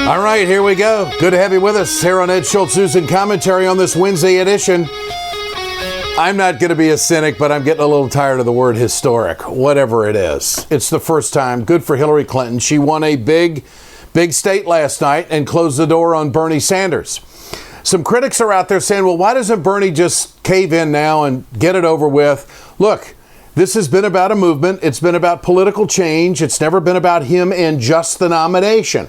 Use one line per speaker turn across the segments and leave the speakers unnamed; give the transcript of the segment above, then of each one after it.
All right, here we go. Good to have you with us here on Ed Schultz News and Commentary on this Wednesday edition. I'm not going to be a cynic, but I'm getting a little tired of the word historic, whatever it is. It's the first time. Good for Hillary Clinton. She won a big state last night and closed the door on Bernie Sanders. Some critics are out there saying, well, why doesn't Bernie just cave in now and get it over with? Look, this has been about a movement. It's been about political change. It's never been about him and just the nomination.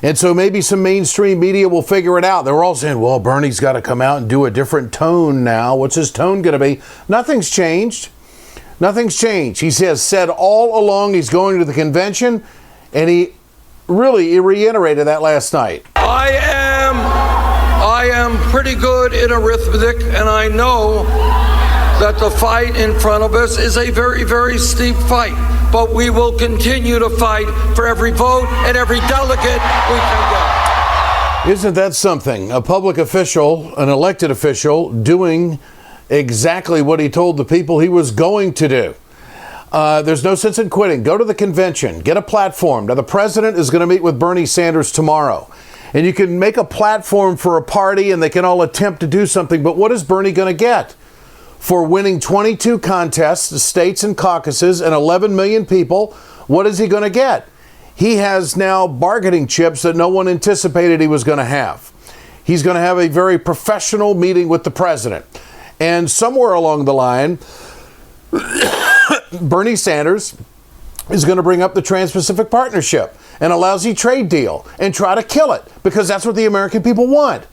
And so maybe some mainstream media will figure it out. They were all saying, well, Bernie's got to come out and do a different tone now. What's his tone going to be? Nothing's changed. Nothing's changed. He has said all along he's going to the convention, and he reiterated that last night.
I am pretty good in arithmetic, and I know that the fight in front of us is a very, very steep fight. But we will continue to fight for every vote and every delegate we can get.
Isn't that something? A public official, an elected official, doing exactly what he told the people he was going to do. There's no sense in quitting. Go to the convention. Get a platform. Now, the president is going to meet with Bernie Sanders tomorrow. And you can make a platform for a party and they can all attempt to do something. But what is Bernie going to get? For winning 22 contests, states and caucuses, and 11 million people, what is he going to get? He has now bargaining chips that no one anticipated he was going to have. He's going to have a very professional meeting with the president. And somewhere along the line, Bernie Sanders is going to bring up the Trans-Pacific Partnership and a lousy trade deal and try to kill it because that's what the American people want.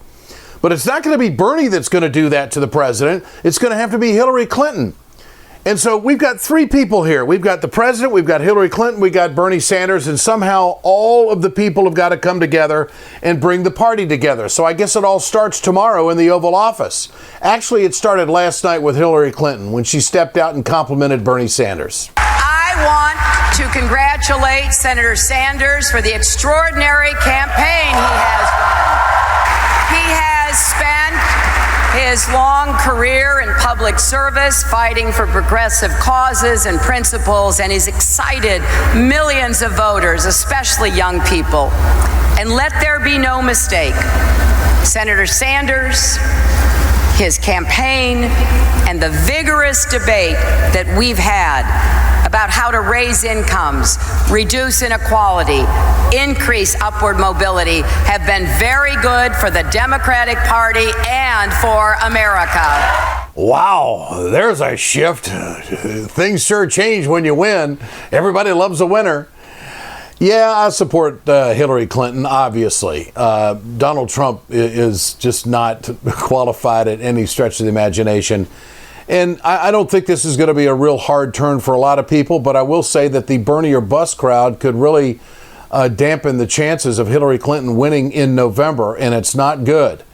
But it's not going to be Bernie that's going to do that to the president. It's going to have to be Hillary Clinton. And so we've got three people here. We've got the president, we've got Hillary Clinton, we've got Bernie Sanders, and somehow all of the people have got to come together and bring the party together. So I guess it all starts tomorrow in the Oval Office. Actually, it started last night with Hillary Clinton when she stepped out and complimented Bernie Sanders.
I want to congratulate Senator Sanders for the extraordinary campaign he has run. He has spent his long career in public service fighting for progressive causes and principles, and he's excited millions of voters, especially young people. And let there be no mistake, Senator Sanders, his campaign, and the vigorous debate that we've had about how to raise incomes, reduce inequality, increase upward mobility have been very good for the Democratic Party and for America.
Wow, there's a shift. Things sure change when you win. Everybody loves a winner. Yeah, I support Hillary Clinton, obviously. Donald Trump is just not qualified at any stretch of the imagination. And I don't think this is going to be a real hard turn for a lot of people, but I will say that the Bernie or bust crowd could really dampen the chances of Hillary Clinton winning in November, and it's not good.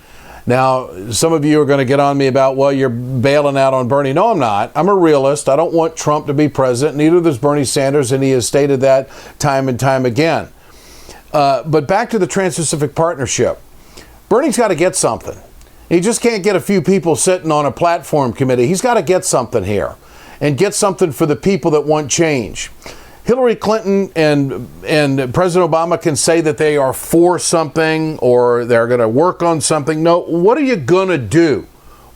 Now, some of you are going to get on me about, well, you're bailing out on Bernie. No, I'm not. I'm a realist. I don't want Trump to be president. Neither does Bernie Sanders, and he has stated that time and time again. But back to the Trans-Pacific Partnership. Bernie's got to get something. He just can't get a few people sitting on a platform committee. He's got to get something here and get something for the people that want change. Hillary Clinton and President Obama can say that they are for something or they're going to work on something. No, what are you going to do?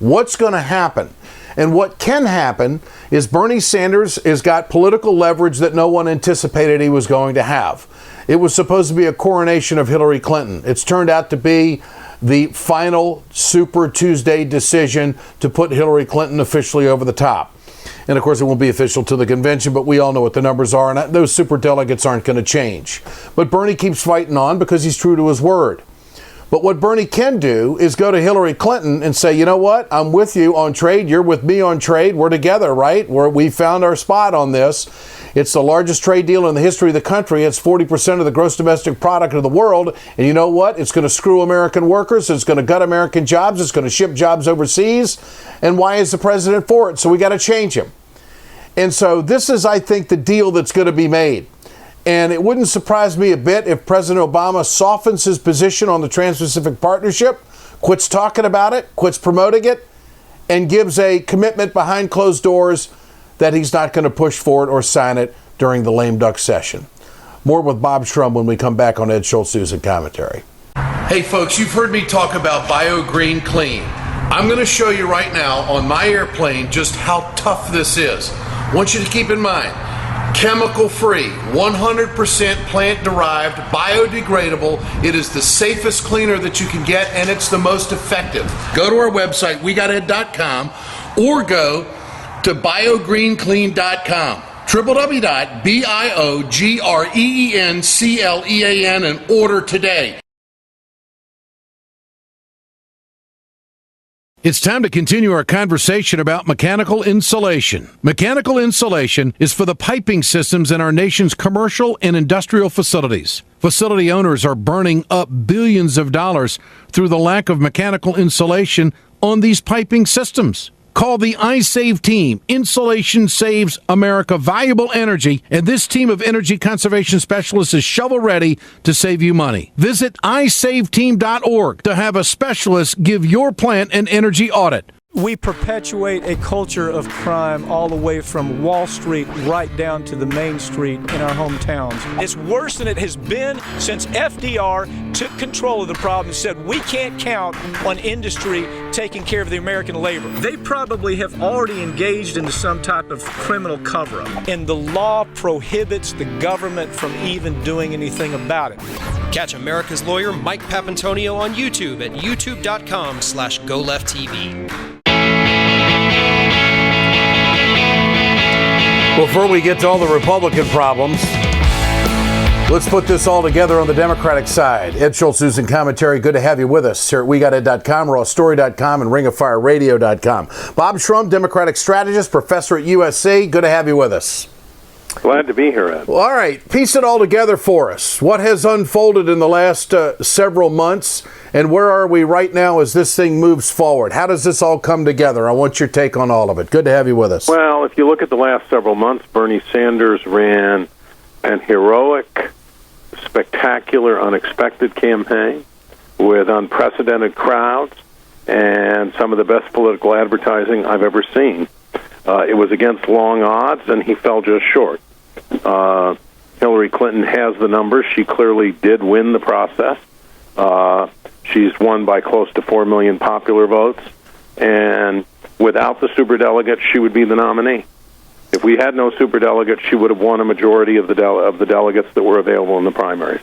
What's going to happen? And what can happen is Bernie Sanders has got political leverage that no one anticipated he was going to have. It was supposed to be a coronation of Hillary Clinton. It's turned out to be the final Super Tuesday decision to put Hillary Clinton officially over the top. And of course, it won't be official to the convention, but we all know what the numbers are, and those super delegates aren't going to change. But Bernie keeps fighting on because he's true to his word. But what Bernie can do is go to Hillary Clinton and say, you know what? I'm with you on trade. You're with me on trade. We're together, right? We found our spot on this. It's the largest trade deal in the history of the country. It's 40% of the gross domestic product of the world. And you know what? It's going to screw American workers. It's going to gut American jobs. It's going to ship jobs overseas. And why is the president for it? So we got to change him. And so this is, I think, the deal that's going to be made. And it wouldn't surprise me a bit if President Obama softens his position on the Trans-Pacific Partnership, quits talking about it, quits promoting it, and gives a commitment behind closed doors that he's not going to push for it or sign it during the lame duck session. More with Bob Shrum when we come back on Ed Schultz News and Commentary.
Hey folks, you've heard me talk about BioGreen Clean. I'm going to show you right now on my airplane just how tough this is. I want you to keep in mind, chemical-free, 100% plant-derived, biodegradable. It is the safest cleaner that you can get, and it's the most effective. Go to our website, wegoted.com, or go to biogreenclean.com. www.biogreenclean and order today.
It's time to continue our conversation about mechanical insulation. Mechanical insulation is for the piping systems in our nation's commercial and industrial facilities. Facility owners are burning up billions of dollars through the lack of mechanical insulation on these piping systems. Call the iSave team. Insulation saves America valuable energy, and this team of energy conservation specialists is shovel-ready to save you money. Visit iSaveTeam.org to have a specialist give your plant an energy audit.
We perpetuate a culture of crime all the way from Wall Street right down to the main street in our hometowns. It's worse than it has been since FDR took control of the problem and said we can't count on industry taking care of the American labor. They probably have already engaged into some type of criminal cover-up, and the law prohibits the government from even doing anything about it.
Catch America's lawyer Mike Papantonio on YouTube at youtube.com/GoLeftTV.
Before we get to all the Republican problems, let's put this all together on the Democratic side. Ed Schultz News and Commentary, good to have you with us here at WeGotEd.com, RawStory.com, and RingOfFireRadio.com. Bob Shrum, Democratic Strategist, Professor at USC, good to have you with us.
Glad to be here, Ed.
Well, all right, piece it all together for us. What has unfolded in the last several months, and where are we right now as this thing moves forward? How does this all come together? I want your take on all of it. Good to have you with us.
Well, if you look at the last several months, Bernie Sanders ran an heroic, spectacular, unexpected campaign with unprecedented crowds and some of the best political advertising I've ever seen. It was against long odds, and he fell just short. Hillary Clinton has the numbers. She clearly did win the process. She's won by close to 4 million popular votes, and without the superdelegates, she would be the nominee. If we had no superdelegates, she would have won a majority of the delegates that were available in the primaries.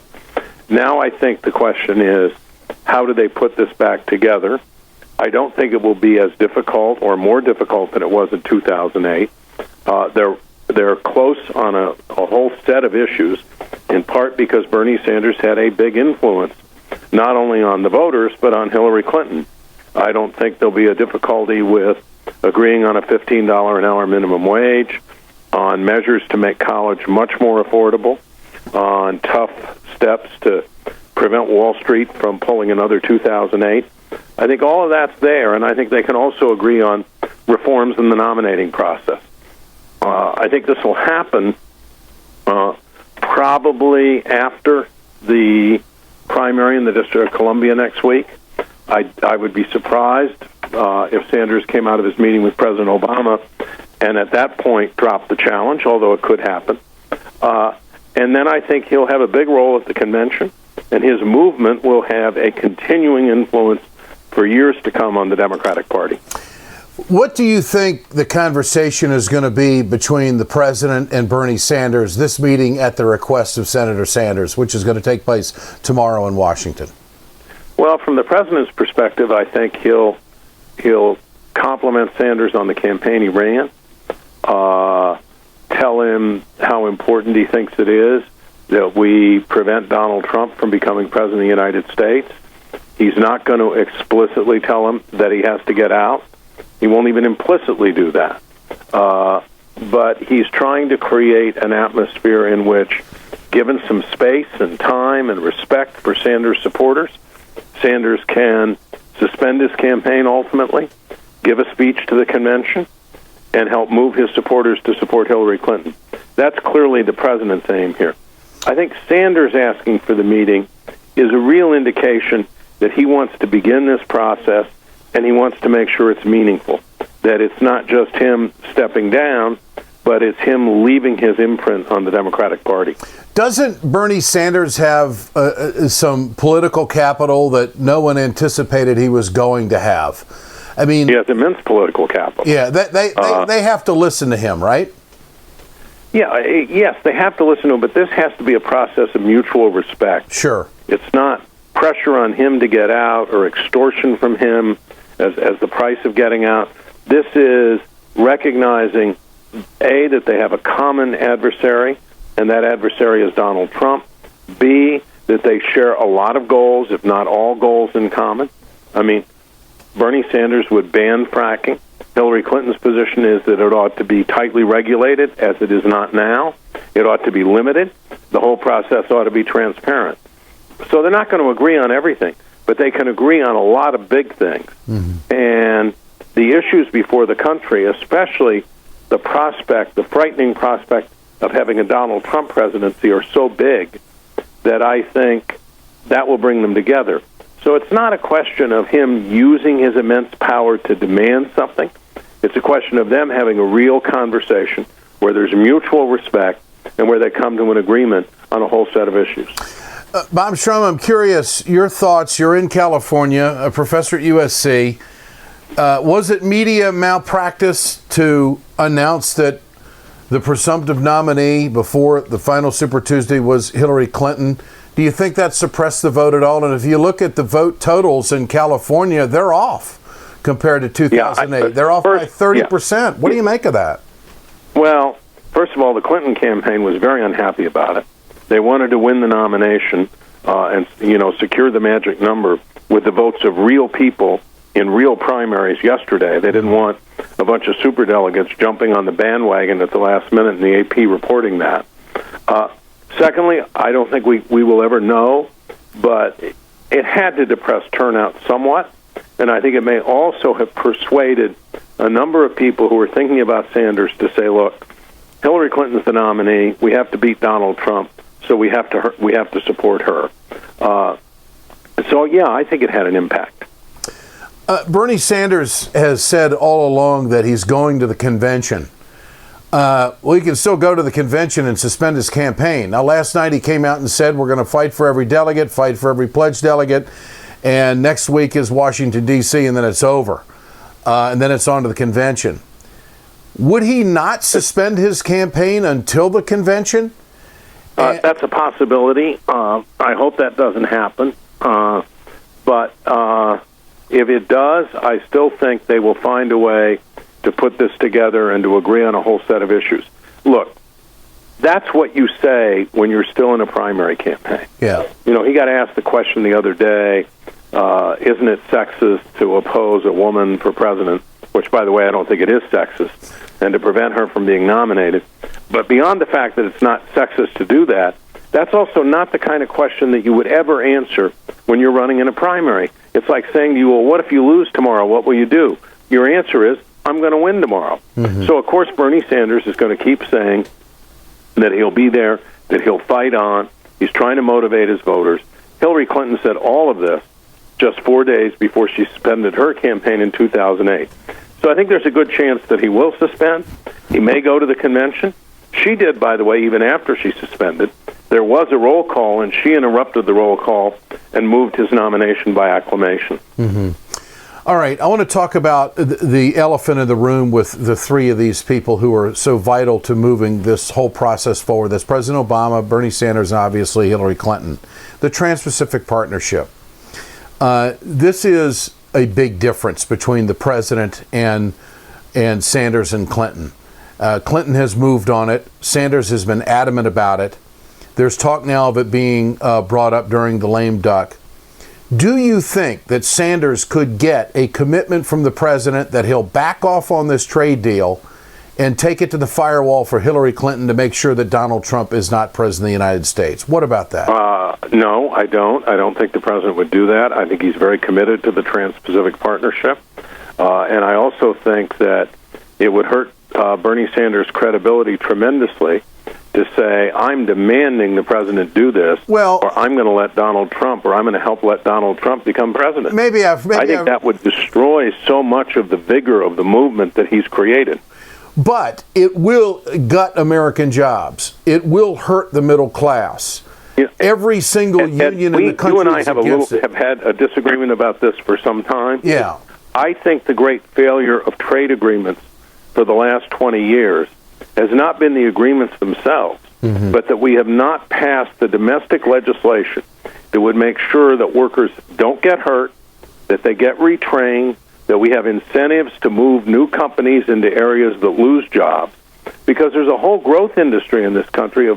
Now I think the question is, how do they put this back together? I don't think it will be as difficult or more difficult than it was in 2008. They're close on a whole set of issues, in part because Bernie Sanders had a big influence, not only on the voters, but on Hillary Clinton. I don't think there'll be a difficulty with agreeing on a $15 an hour minimum wage, on measures to make college much more affordable, on tough steps to prevent Wall Street from pulling another 2008. I think all of that's there, and I think they can also agree on reforms in the nominating process. I think this will happen probably after the primary in the District of Columbia next week. I would be surprised if Sanders came out of his meeting with President Obama and at that point dropped the challenge, although it could happen. And then I think he'll have a big role at the convention, and his movement will have a continuing influence for years to come on the Democratic Party.
What do you think the conversation is going to be between the president and Bernie Sanders, this meeting at the request of Senator Sanders, which is going to take place tomorrow in Washington?
Well, from the president's perspective, I think he'll compliment Sanders on the campaign he ran, tell him how important he thinks it is that we prevent Donald Trump from becoming president of the United States. He's not going to explicitly tell him that he has to get out. He won't even implicitly do that. But he's trying to create an atmosphere in which, given some space and time and respect for Sanders supporters, Sanders can suspend his campaign ultimately, give a speech to the convention, and help move his supporters to support Hillary Clinton. That's clearly the president's aim here. I think Sanders asking for the meeting is a real indication that he wants to begin this process, and he wants to make sure it's meaningful, that it's not just him stepping down, but it's him leaving his imprint on the Democratic Party.
Doesn't Bernie Sanders have some political capital that no one anticipated he was going to have? I mean,
he has immense political capital.
Yeah, they have to listen to him, right?
Yeah, yes, they have to listen to him, but this has to be a process of mutual respect.
Sure.
It's not pressure on him to get out or extortion from him as the price of getting out. This is recognizing, A, that they have a common adversary, and that adversary is Donald Trump. B, that they share a lot of goals, if not all goals, in common. I mean, Bernie Sanders would ban fracking. Hillary Clinton's position is that it ought to be tightly regulated, as it is not now. It ought to be limited. The whole process ought to be transparent. So they're not going to agree on everything, but they can agree on a lot of big things. Mm-hmm. And the issues before the country, especially the frightening prospect of having a Donald Trump presidency, are so big that I think that will bring them together. So it's not a question of him using his immense power to demand something. It's a question of them having a real conversation where there's mutual respect and where they come to an agreement on a whole set of issues.
Bob Shrum, I'm curious, your thoughts. You're in California, a professor at USC. Was it media malpractice to announce that the presumptive nominee before the final Super Tuesday was Hillary Clinton? Do you think that suppressed the vote at all? And if you look at the vote totals in California, they're off compared to 2008. They're off by 30%. Yeah. What do you make of that?
Well, first of all, the Clinton campaign was very unhappy about it. They wanted to win the nomination and secure the magic number with the votes of real people in real primaries yesterday. They didn't want a bunch of superdelegates jumping on the bandwagon at the last minute and the AP reporting that. Secondly, I don't think we will ever know, but it had to depress turnout somewhat, and I think it may also have persuaded a number of people who were thinking about Sanders to say, look, Hillary Clinton's the nominee, we have to beat Donald Trump, so we have to support her. So, yeah, I think it had an impact.
Bernie Sanders has said all along that he's going to the convention. Well, he can still go to the convention and suspend his campaign. Now, last night he came out and said, we're going to fight for every delegate, fight for every pledged delegate, and next week is Washington, D.C., and then it's over. And then it's on to the convention. Would he not suspend his campaign until the convention?
That's a possibility. I hope that doesn't happen. But if it does, I still think they will find a way to put this together and to agree on a whole set of issues. Look, that's what you say when you're still in a primary campaign.
Yeah.
You know, he got asked the question the other day, isn't it sexist to oppose a woman for president, which, by the way, I don't think it is sexist, and to prevent her from being nominated. But beyond the fact that it's not sexist to do that, that's also not the kind of question that you would ever answer when you're running in a primary. It's like saying to you, well, what if you lose tomorrow? What will you do? Your answer is, I'm going to win tomorrow. Mm-hmm. So, of course, Bernie Sanders is going to keep saying that he'll be there, that he'll fight on. He's trying to motivate his voters. Hillary Clinton said all of this just 4 days before she suspended her campaign in 2008. So I think there's a good chance that he will suspend. He may go to the convention. She did, by the way, even after she suspended. There was a roll call, and she interrupted the roll call and moved his nomination by acclamation.
Mm-hmm. All right, I want to talk about the elephant in the room with the three of these people who are so vital to moving this whole process forward. That's President Obama, Bernie Sanders, and obviously Hillary Clinton. The Trans-Pacific Partnership. This is a big difference between the president and Sanders and Clinton. Clinton has moved on it. Sanders has been adamant about it. There's talk now of it being brought up during the lame duck. Do you think that Sanders could get a commitment from the president that he'll back off on this trade deal and take it to the firewall for Hillary Clinton to make sure that Donald Trump is not president of the United States? What about that?
No, I don't. I don't think the president would do that. I think he's very committed to the Trans-Pacific Partnership. And I also think that it would hurt Bernie Sanders' credibility tremendously to say, I'm demanding the president do this, or I'm going to let Donald Trump, or I'm going to help let Donald Trump become president. I think that would destroy so much of the vigor of the movement that he's created.
But it will gut American jobs. It will hurt the middle class. Every single union in the country
you and I
have
had a disagreement about this for some time.
Yeah.
I think the great failure of trade agreements for the last 20 years has not been the agreements themselves, but that we have not passed the domestic legislation that would make sure that workers don't get hurt, that they get retrained, that we have incentives to move new companies into areas that lose jobs, because there's a whole growth industry in this country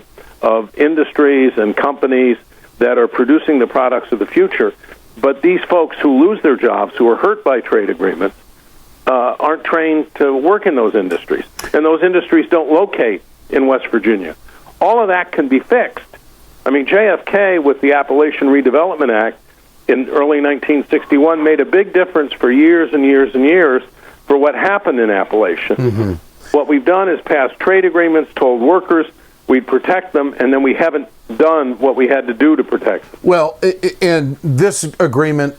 of industries and companies that are producing the products of the future. But these folks who lose their jobs, who are hurt by trade agreements, aren't trained to work in those industries. And those industries don't locate in West Virginia. All of that can be fixed. I mean, JFK, with the Appalachian Redevelopment Act in early 1961, made a big difference for years and years and years for what happened in Appalachia. What we've done is pass trade agreements, told workers we'd protect them, and then we haven't done what we had to do to protect them.
Well, and this agreement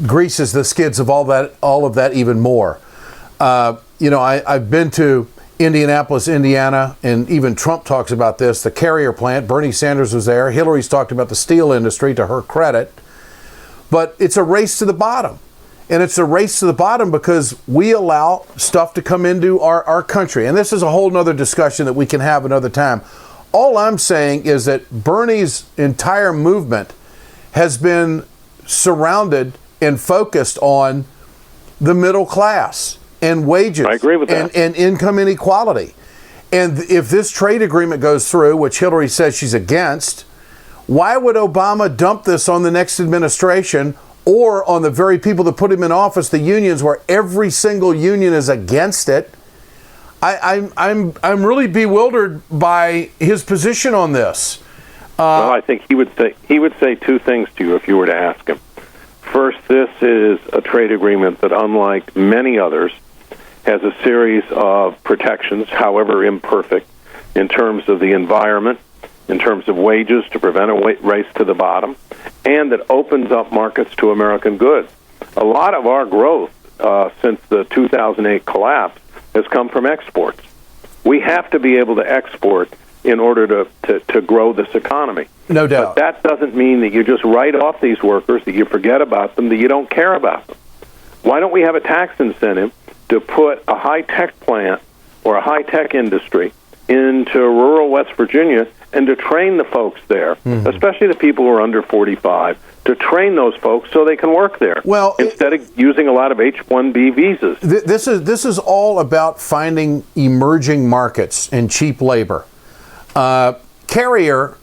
greases the skids of all of that even more. I've been to Indianapolis, Indiana, and even Trump talks about this, the Carrier plant. Bernie Sanders was there. Hillary's talked about the steel industry, to her credit. But it's a race to the bottom. And it's a race to the bottom because we allow stuff to come into our country. And this is a whole nother discussion that we can have another time. All I'm saying is that Bernie's entire movement has been surrounded and focused on the middle class and wages.
I agree with that.
And income inequality. And if this trade agreement goes through, which Hillary says she's against, why would Obama dump this on the next administration or on the very people that put him in office, the unions, where every single union is against it? I'm really bewildered by his position on this.
Well, I think he would say two things to you if you were to ask him. First, this is a trade agreement that, unlike many others, has a series of protections, however imperfect, in terms of the environment, in terms of wages to prevent a race to the bottom, and that opens up markets to American goods. A lot of our growth since the 2008 collapse has come from exports. We have to be able to export in order to grow this economy.
No doubt.
But that doesn't mean that you just write off these workers, that you forget about them, that you don't care about them. Why don't we have a tax incentive to put a high-tech plant or a high-tech industry into rural West Virginia and to train the folks there, especially the people who are under 45, to train those folks so they can work there, instead of using a lot of H-1B visas.
This is all about finding emerging markets and cheap labor. Carrier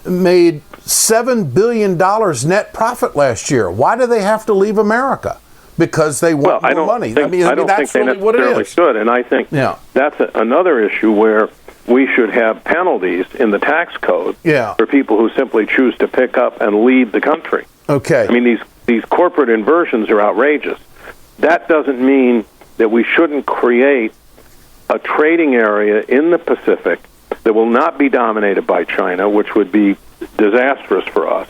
made $7 billion net profit last year. Why do they have to leave America? Because they want more money. I don't
think they necessarily should, and I think that's another issue where we should have penalties in the tax code for people who simply choose to pick up and leave the country.
Okay.
I mean, these corporate inversions are outrageous. That doesn't mean that we shouldn't create a trading area in the Pacific that will not be dominated by China, which would be disastrous for us,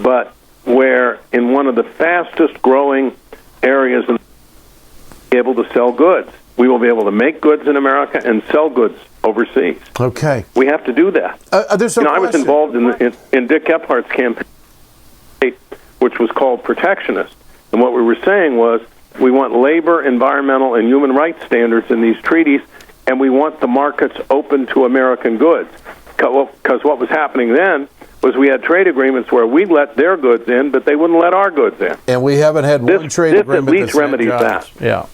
but where in one of the fastest growing areas be able to sell goods. We will be able to make goods in America and sell goods overseas.
Okay.
We have to do that. I was involved in Dick Gephardt's campaign, which was called Protectionist. And what we were saying was we want labor, environmental, and human rights standards in these treaties, and we want the markets open to American goods. Because what was happening then was we had trade agreements where we let their goods in, but they wouldn't let our goods in.
And we haven't had one trade agreement
at least remedies that.
Yeah.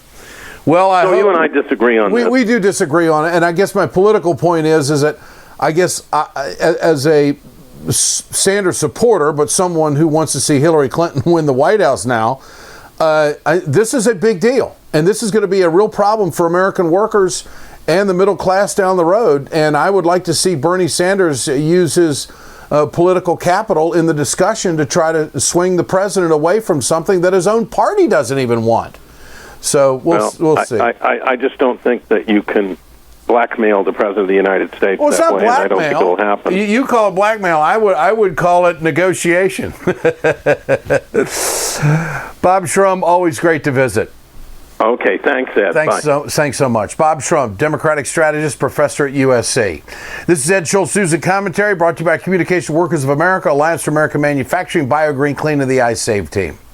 Well,
you and I disagree on this.
We do disagree on it, and I guess my political point is that I guess as a Sanders supporter, but someone who wants to see Hillary Clinton win the White House now, this is a big deal, and this is going to be a real problem for American workers and the middle class down the road. And I would like to see Bernie Sanders use his political capital in the discussion to try to swing the president away from something that his own party doesn't even want. So we'll see.
I just don't think that you can blackmail the president of the United States
it's
that
not
way,
blackmail.
and I don't think it will happen.
You call it blackmail. I would call it negotiation. Bob Shrum, always great to visit.
Okay, thanks, Ed.
Thanks
Bye.
thanks so much. Bob Shrum, Democratic Strategist, Professor at USC. This is Ed Schultz News and Commentary, brought to you by Communication Workers of America, Alliance for American Manufacturing, BioGreen Clean, and the iSave team.